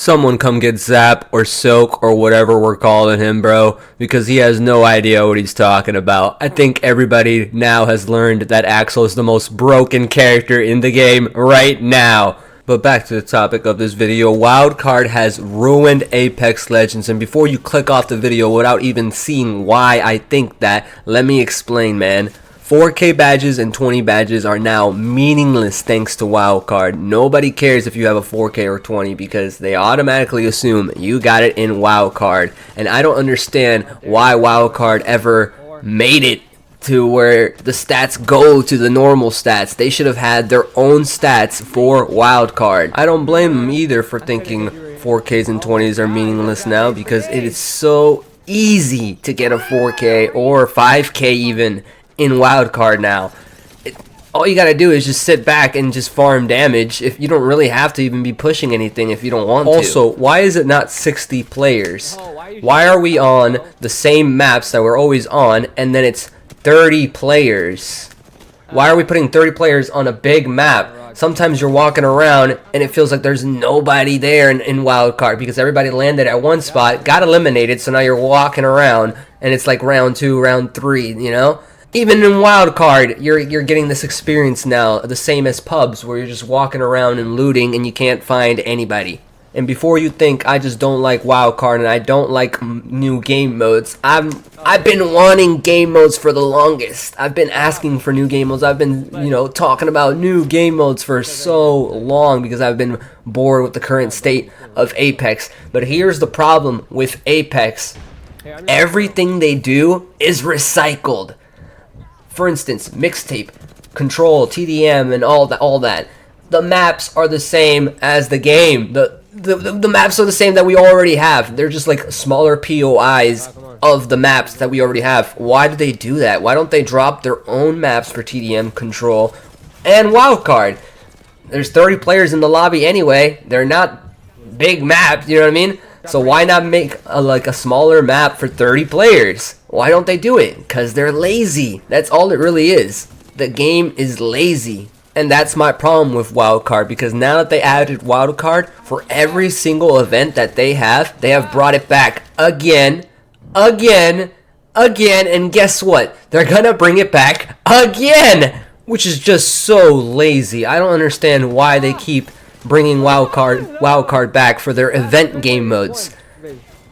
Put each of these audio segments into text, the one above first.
Someone come get Zap or Silk or whatever we're calling him, bro, because he has no idea what he's talking about. I think everybody now has learned that Axel is the most broken character in the game right now. But back to the topic of this video, Wildcard has ruined Apex Legends, and before you click off the video without even seeing why I think that, let me explain, man. 4K badges and 20 badges are now meaningless thanks to Wildcard. Nobody cares if you have a 4K or 20 because they automatically assume you got it in Wildcard. And I don't understand why Wildcard ever made it to where the stats go to the normal stats. They should have had their own stats for Wildcard. I don't blame them either for thinking 4Ks and 20s are meaningless now because it is so easy to get a 4K or 5K even in Wildcard now. All you gotta do is just sit back and just farm damage. If you don't really have to even be pushing anything if you don't want to. Also, why is it not 60 players? Why are we on the same maps that we're always on and then it's 30 players? Why are we putting 30 players on a big map? Sometimes you're walking around and it feels like there's nobody there in Wildcard because everybody landed at one spot, got eliminated, so now you're walking around and it's like round 2, round 3, you know? Even in Wildcard, you're getting this experience now, the same as pubs, where you're just walking around and looting and you can't find anybody. And before you think I just don't like Wildcard and I don't like new game modes, I've been wanting game modes for the longest. I've been asking for new game modes. I've been, talking about new game modes for so long because I've been bored with the current state of Apex. But here's the problem with Apex. Everything they do is recycled. For instance, mixtape, control, TDM, and all that. The maps are the same as the game. The maps are the same that we already have. They're just like smaller POIs of the maps that we already have. Why do they do that? Why don't they drop their own maps for TDM, control, and Wildcard? There's 30 players in the lobby anyway. They're not big maps, you know what I mean? So why not make a smaller map for 30 players? Why don't they do it? Because they're lazy. That's all it really is. The game is lazy. And that's my problem with Wildcard, because now that they added Wildcard, for every single event that they have brought it back again, and guess what? They're gonna bring it back again, which is just so lazy. I don't understand why they keep bringing Wildcard back for their event game modes.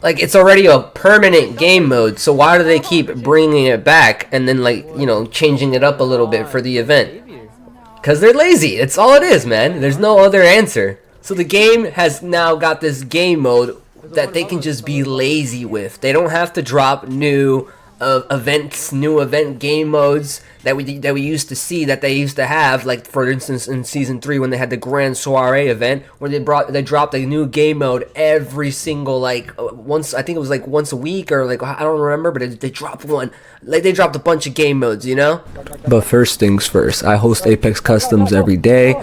Like, it's already a permanent game mode, so why do they keep bringing it back and then, changing it up a little bit for the event? Because they're lazy. It's all it is, man. There's no other answer. So the game has now got this game mode that they can just be lazy with. They don't have to drop new events, new event game modes that we used to see, that they used to have, like for instance in season 3 when they had the Grand Soiree event where they dropped a new game mode every single once, I think it was like once a week, or I don't remember, but they dropped one. They dropped a bunch of game modes, you know? But first things first, I host Apex Customs every day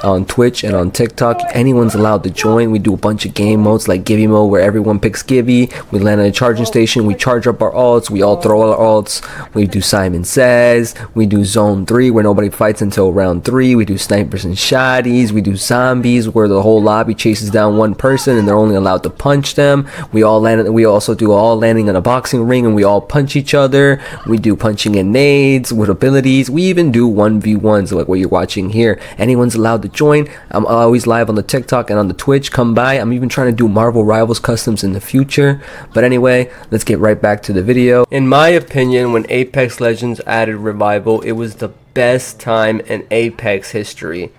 on Twitch and on TikTok. Anyone's allowed to join. We do a bunch of game modes like Gibby mode where everyone picks Gibby. We land at a charging station, we charge up our alts, we all throw our alts. We do Simon Says. We do Zone 3 where nobody fights until round 3. We do Snipers and Shotties. We do Zombies where the whole lobby chases down one person and they're only allowed to punch them. We also do all landing in a boxing ring and we all punch each other. We do punching and nades with abilities. We even do 1v1s like what you're watching here. Anyone's allowed to join. I'm always live on the TikTok and on the Twitch. Come by. I'm even trying to do Marvel Rivals customs in the future. But anyway, let's get right back to the video. In my opinion, when Apex Legends added Revival, it was the best time in Apex history.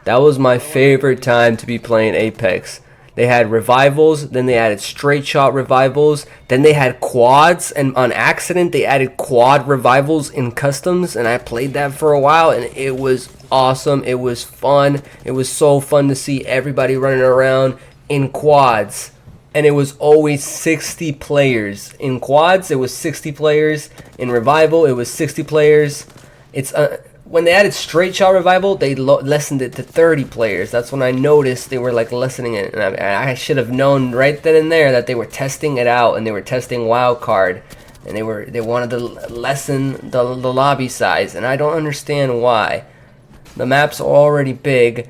That was my favorite time to be playing Apex. They had revivals, then they added straight shot revivals, then they had quads, and on accident they added quad revivals in customs, and I played that for a while and it was awesome. It was fun. It was so fun to see everybody running around in quads. And it was always 60 players. In quads, it was 60 players. In Revival, it was 60 players. It's when they added Straight Shot Revival, they lessened it to 30 players. That's when I noticed they were lessening it. And I should have known right then and there that they were testing it out and they were testing Wildcard. And they wanted to lessen the lobby size. And I don't understand why. The map's already big.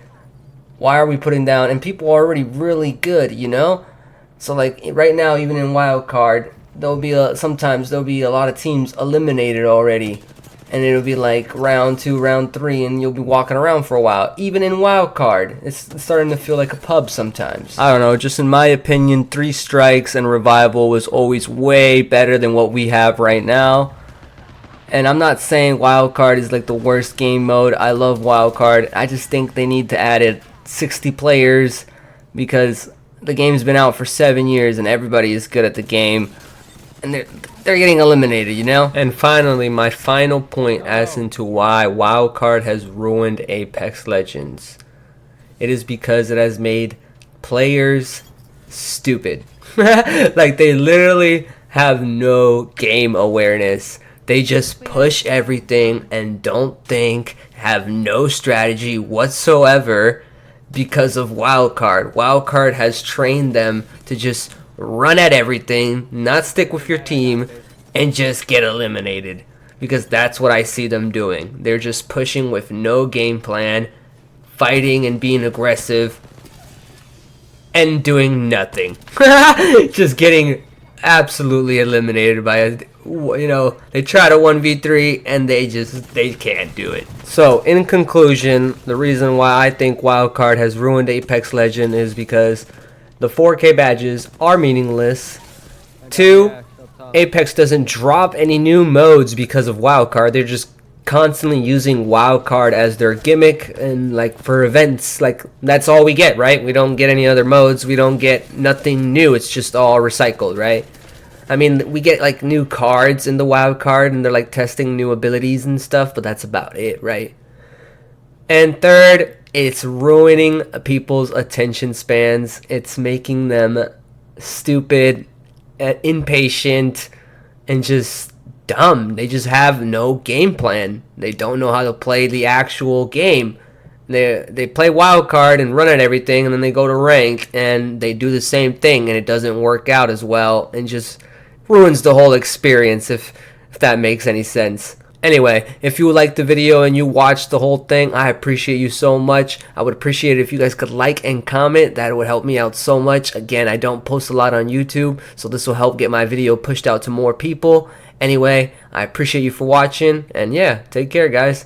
Why are we putting down? And people are already really good, you know. So like right now, even in Wildcard, sometimes there'll be a lot of teams eliminated already, and it'll be like round 2, round 3, and you'll be walking around for a while. Even in Wildcard, it's starting to feel like a pub sometimes. I don't know, just in my opinion, 3 strikes and revival was always way better than what we have right now. And I'm not saying Wildcard is like the worst game mode. I love Wildcard. I just think they need to add it 60 players, because the game's been out for 7 years and everybody is good at the game, and they're getting eliminated, you know. And finally, my final point as into why Wildcard has ruined Apex Legends. It is because it has made players stupid. Like, they literally have no game awareness. They just push everything and don't think, have no strategy whatsoever because of Wildcard. Wildcard has trained them to just run at everything, not stick with your team, and just get eliminated. Because that's what I see them doing. They're just pushing with no game plan, fighting and being aggressive, and doing nothing. Just getting absolutely eliminated by they try to 1v3 and they can't do it. So in conclusion, the reason why I think Wildcard has ruined Apex Legend is because the 4K badges are meaningless. 2, Apex doesn't drop any new modes because of Wildcard. They're just constantly using Wildcard as their gimmick, and like for events, like that's all we get, right? We don't get any other modes. We don't get nothing new. It's just all recycled, right? I mean, we get like new cards in the Wildcard, and they're like testing new abilities and stuff, but that's about it, right? And 3rd, it's ruining people's attention spans. It's making them stupid, impatient, and just dumb. They just have no game plan. They don't know how to play the actual game. They play Wildcard and run at everything, and then they go to rank and they do the same thing, and it doesn't work out as well, and just ruins the whole experience, if that makes any sense. Anyway, if you liked the video and you watched the whole thing, I appreciate you so much. I would appreciate it if you guys could like and comment. That would help me out so much. Again, I don't post a lot on YouTube, so this will help get my video pushed out to more people. Anyway, I appreciate you for watching, and yeah, take care, guys.